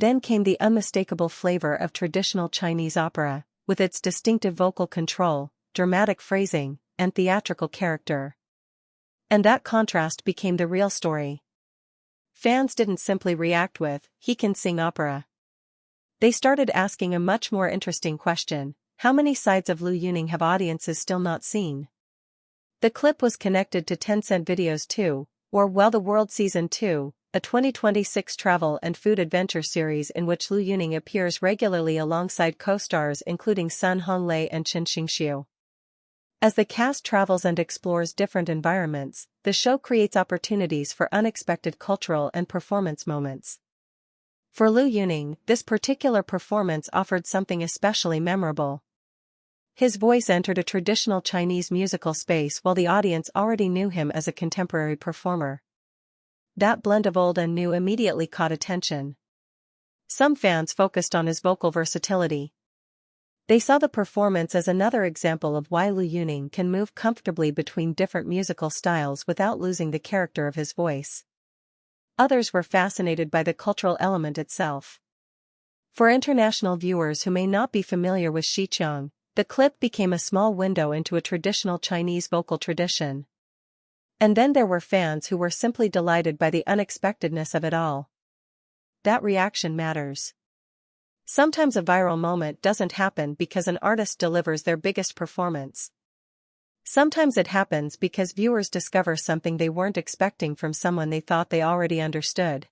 Then came the unmistakable flavor of traditional Chinese opera, with its distinctive vocal control, dramatic phrasing, and theatrical character. And that contrast became the real story. Fans didn't simply react with, "He can sing opera." They started asking a much more interesting question: how many sides of Liu Yuning have audiences still not seen? The clip was connected to Tencent Video's 2, or Well the World Season 2, a 2026 travel and food adventure series in which Liu Yuning appears regularly alongside co-stars including Sun Honglei and Chen Xingxiu. As the cast travels and explores different environments, the show creates opportunities for unexpected cultural and performance moments. For Liu Yuning, this particular performance offered something especially memorable. His voice entered a traditional Chinese musical space while the audience already knew him as a contemporary performer. That blend of old and new immediately caught attention. Some fans focused on his vocal versatility. They saw the performance as another example of why Liu Yuning can move comfortably between different musical styles without losing the character of his voice. Others were fascinated by the cultural element itself. For international viewers who may not be familiar with Xiqiang, the clip became a small window into a traditional Chinese vocal tradition. And then there were fans who were simply delighted by the unexpectedness of it all. That reaction matters. Sometimes a viral moment doesn't happen because an artist delivers their biggest performance. Sometimes it happens because viewers discover something they weren't expecting from someone they thought they already understood.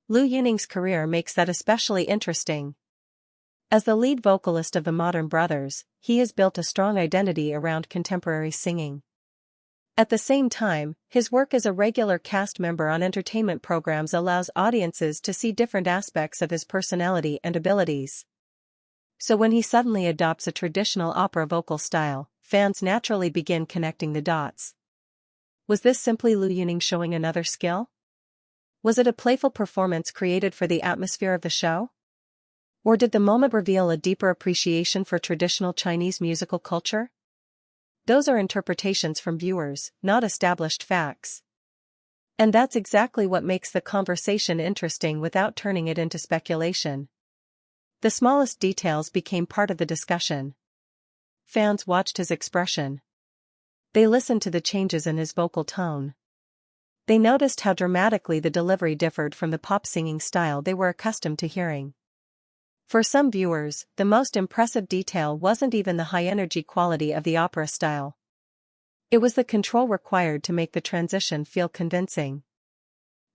Liu Yuning's career makes that especially interesting. As the lead vocalist of the Modern Brothers, he has built a strong identity around contemporary singing. At the same time, his work as a regular cast member on entertainment programs allows audiences to see different aspects of his personality and abilities. So when he suddenly adopts a traditional opera vocal style, fans naturally begin connecting the dots. Was this simply Liu Yuning showing another skill? Was it a playful performance created for the atmosphere of the show? Or did the moment reveal a deeper appreciation for traditional Chinese musical culture? Those are interpretations from viewers, not established facts. And that's exactly what makes the conversation interesting without turning it into speculation. The smallest details became part of the discussion. Fans watched his expression. They listened to the changes in his vocal tone. They noticed how dramatically the delivery differed from the pop singing style they were accustomed to hearing. For some viewers, the most impressive detail wasn't even the high-energy quality of the opera style. It was the control required to make the transition feel convincing.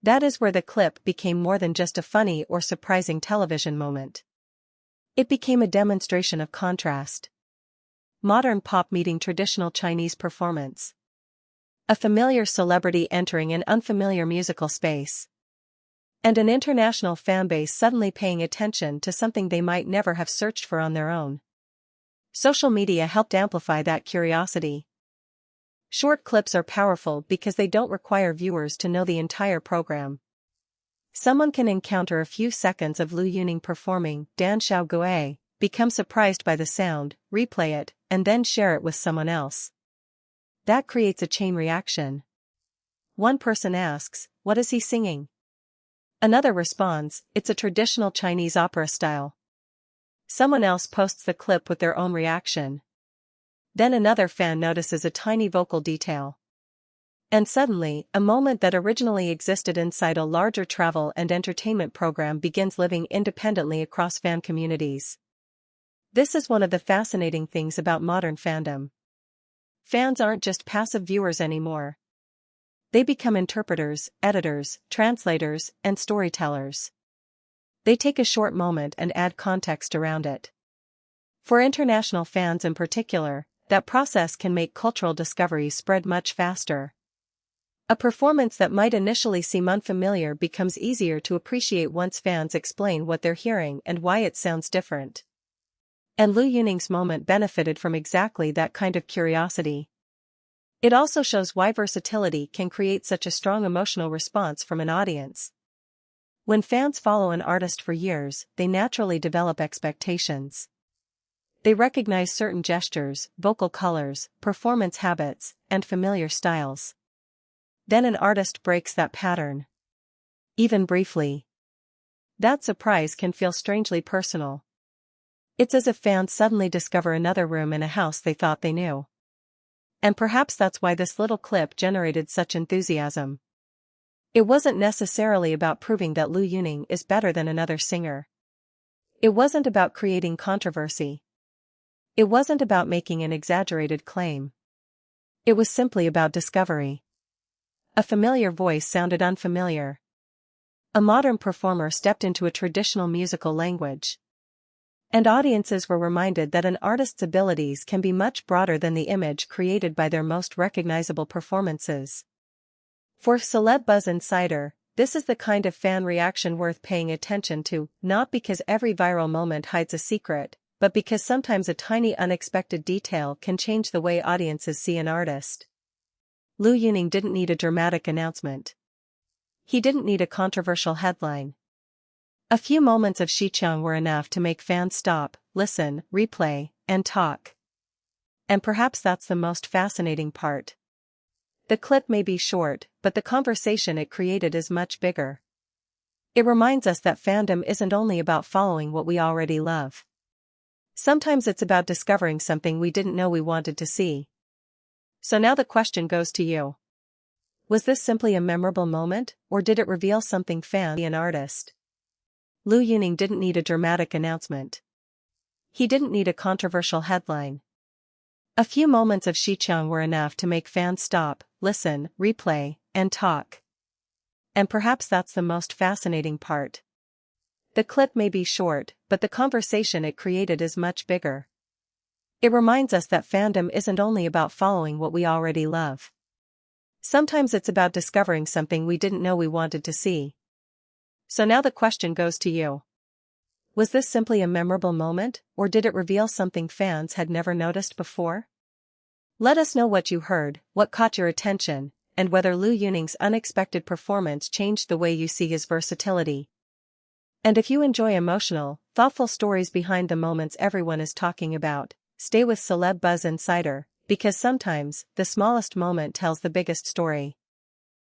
That is where the clip became more than just a funny or surprising television moment. It became a demonstration of contrast. Modern pop meeting traditional Chinese performance. A familiar celebrity entering an unfamiliar musical space. And an international fanbase suddenly paying attention to something they might never have searched for on their own. Social media helped amplify that curiosity. Short clips are powerful because they don't require viewers to know the entire program. Someone can encounter a few seconds of Liu Yuning performing Dan Xiao Gui, become surprised by the sound, replay it, and then share it with someone else. That creates a chain reaction. One person asks, "What is he singing?" Another responds, "It's a traditional Chinese opera style." Someone else posts the clip with their own reaction. Then another fan notices a tiny vocal detail. And suddenly, a moment that originally existed inside a larger travel and entertainment program begins living independently across fan communities. This is one of the fascinating things about modern fandom. Fans aren't just passive viewers anymore. They become interpreters, editors, translators, and storytellers. They take a short moment and add context around it. For international fans in particular, that process can make cultural discoveries spread much faster. A performance that might initially seem unfamiliar becomes easier to appreciate once fans explain what they're hearing and why it sounds different. And Liu Yuning's moment benefited from exactly that kind of curiosity. It also shows why versatility can create such a strong emotional response from an audience. When fans follow an artist for years, they naturally develop expectations. They recognize certain gestures, vocal colors, performance habits, and familiar styles. Then an artist breaks that pattern. Even briefly. That surprise can feel strangely personal. It's as if fans suddenly discover another room in a house they thought they knew. And perhaps that's why this little clip generated such enthusiasm. It wasn't necessarily about proving that Liu Yuning is better than another singer. It wasn't about creating controversy. It wasn't about making an exaggerated claim. It was simply about discovery. A familiar voice sounded unfamiliar. A modern performer stepped into a traditional musical language. And audiences were reminded that an artist's abilities can be much broader than the image created by their most recognizable performances. For Celeb Buzz Insider, this is the kind of fan reaction worth paying attention to, not because every viral moment hides a secret, but because sometimes a tiny unexpected detail can change the way audiences see an artist. Liu Yuning didn't need a dramatic announcement. He didn't need a controversial headline. A few moments of Xiqiang were enough to make fans stop, listen, replay, and talk. And perhaps that's the most fascinating part. The clip may be short, but the conversation it created is much bigger. It reminds us that fandom isn't only about following what we already love. Sometimes it's about discovering something we didn't know we wanted to see. So now the question goes to you. Was this simply a memorable moment, or did it reveal something fans see in an artist? Liu Yuning didn't need a dramatic announcement. He didn't need a controversial headline. A few moments of Xiqiang were enough to make fans stop, listen, replay, and talk. And perhaps that's the most fascinating part. The clip may be short, but the conversation it created is much bigger. It reminds us that fandom isn't only about following what we already love. Sometimes it's about discovering something we didn't know we wanted to see. So now the question goes to you. Was this simply a memorable moment, or did it reveal something fans had never noticed before? Let us know what you heard, what caught your attention, and whether Liu Yuning's unexpected performance changed the way you see his versatility. And if you enjoy emotional, thoughtful stories behind the moments everyone is talking about, stay with Celeb Buzz Insider, because sometimes the smallest moment tells the biggest story.